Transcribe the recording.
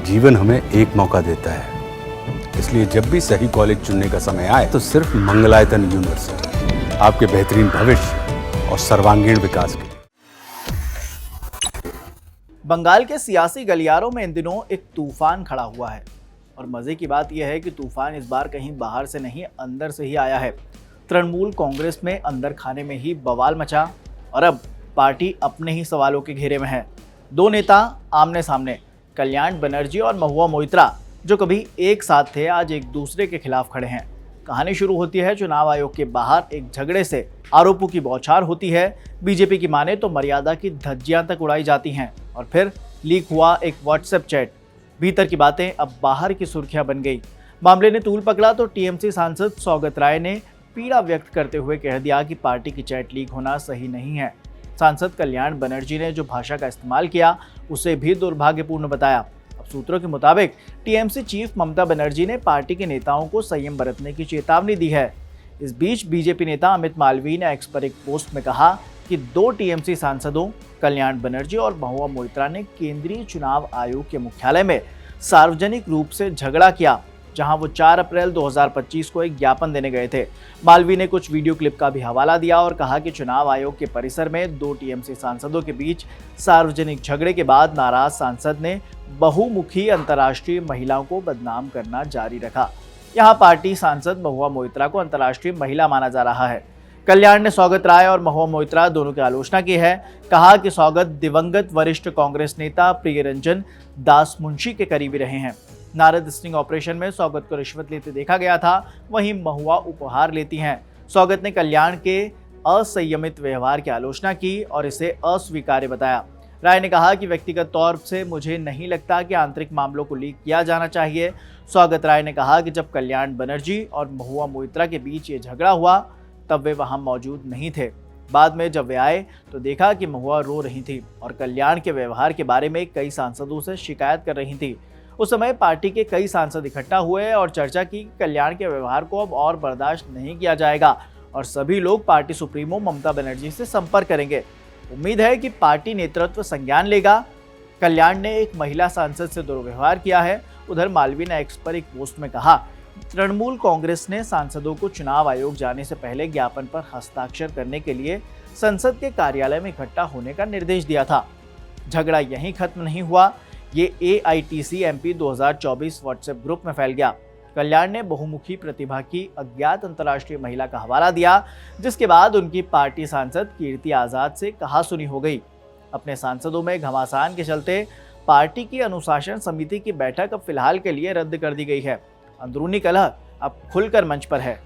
जीवन हमें एक मौका देता है, इसलिए जब भी सही कॉलेज चुनने का समय आए तो सिर्फ मंगलायतन यूनिवर्सिटी आपके बेहतरीन भविष्य और सर्वांगीण विकास के लिए। बंगाल के सियासी गलियारों में इन दिनों एक तूफान खड़ा हुआ है और मजे की बात यह है कि तूफान इस बार कहीं बाहर से नहीं अंदर से ही आया है। तृणमूल कांग्रेस में अंदर खाने में ही बवाल मचा और अब पार्टी अपने ही सवालों के घेरे में है। दो नेता आमने सामने, कल्याण बनर्जी और महुआ मोइत्रा, जो कभी एक साथ थे, आज एक दूसरे के खिलाफ खड़े हैं। कहानी शुरू होती है चुनाव आयोग के बाहर एक झगड़े से। आरोपों की बौछार होती है। बीजेपी की माने तो मर्यादा की धज्जियां तक उड़ाई जाती हैं और फिर लीक हुआ एक व्हाट्सएप चैट। भीतर की बातें अब बाहर की सुर्खियां बन गई। मामले ने तूल पकड़ा तो टीएमसी सांसद सौगत राय ने पीड़ा व्यक्त करते हुए कह दिया कि पार्टी की चैट लीक होना सही नहीं है। सांसद कल्याण बनर्जी ने जो भाषा का इस्तेमाल किया उसे भी दुर्भाग्यपूर्ण बताया। अब सूत्रों के मुताबिक टीएमसी चीफ ममता बनर्जी ने पार्टी के नेताओं को संयम बरतने की चेतावनी दी है। इस बीच बीजेपी नेता अमित मालवीय ने एक्स पर एक पोस्ट में कहा कि दो टीएमसी सांसदों कल्याण बनर्जी और महुआ मोइत्रा ने केंद्रीय चुनाव आयोग के मुख्यालय में सार्वजनिक रूप से झगड़ा किया, जहां वो 4 अप्रैल 2025 को एक ज्ञापन देने गए थे। मालवीय ने कुछ वीडियो क्लिप का भी हवाला दिया और कहा कि चुनाव आयोग के परिसर में दो टीएमसी सांसदों के बीच सार्वजनिक झगड़े के बाद नाराज सांसद ने बहुमुखी अंतर्राष्ट्रीय महिलाओं को बदनाम करना जारी रखा। यहाँ पार्टी सांसद महुआ मोइत्रा को अंतर्राष्ट्रीय महिला माना जा रहा है। कल्याण ने सौगत राय और महुआ मोइत्रा दोनों की आलोचना की है। कहा कि सौगत दिवंगत वरिष्ठ कांग्रेस नेता प्रियरंजन दास मुंशी के करीबी रहे हैं। नारद स्टिंग ऑपरेशन में सौगत को रिश्वत लेते देखा गया था, वहीं महुआ उपहार लेती हैं। सौगत ने कल्याण के असंयमित व्यवहार की आलोचना की और इसे अस्वीकार्य बताया। राय ने कहा कि व्यक्तिगत तौर से मुझे नहीं लगता कि आंतरिक मामलों को लीक किया जाना चाहिए। सौगत राय ने कहा कि जब कल्याण बनर्जी और महुआ मोइत्रा के बीच ये झगड़ा हुआ तब वे वहां मौजूद नहीं थे। बाद में जब वे आए तो देखा कि महुआ रो रही थी और कल्याण के व्यवहार के बारे में कई सांसदों से शिकायत कर रही थी। उस समय पार्टी के कई सांसद इकट्ठा हुए और चर्चा की कि कल्याण के व्यवहार को अब और बर्दाश्त नहीं किया जाएगा और सभी लोग पार्टी सुप्रीमो ममता बनर्जी से संपर्क करेंगे। उम्मीद है कि पार्टी नेतृत्व संज्ञान लेगा। कल्याण ने एक महिला सांसद से दुर्व्यवहार किया है। उधर मालवीय ने एक्स पर एक पोस्ट में कहा, तृणमूल कांग्रेस ने सांसदों को चुनाव आयोग जाने से पहले ज्ञापन पर हस्ताक्षर करने के लिए संसद के कार्यालय में इकट्ठा होने का निर्देश दिया था। झगड़ा यहीं खत्म नहीं हुआ, ये AITC MP 2024 व्हाट्सएप ग्रुप में फैल गया। कल्याण ने बहुमुखी प्रतिभा की अज्ञात अंतर्राष्ट्रीय महिला का हवाला दिया, जिसके बाद उनकी पार्टी सांसद कीर्ति आजाद से कहासुनी हो गई। अपने सांसदों में घमासान के चलते पार्टी की अनुशासन समिति की बैठक अब फिलहाल के लिए रद्द कर दी गई है। अंदरूनी कलह अब खुलकर मंच पर है।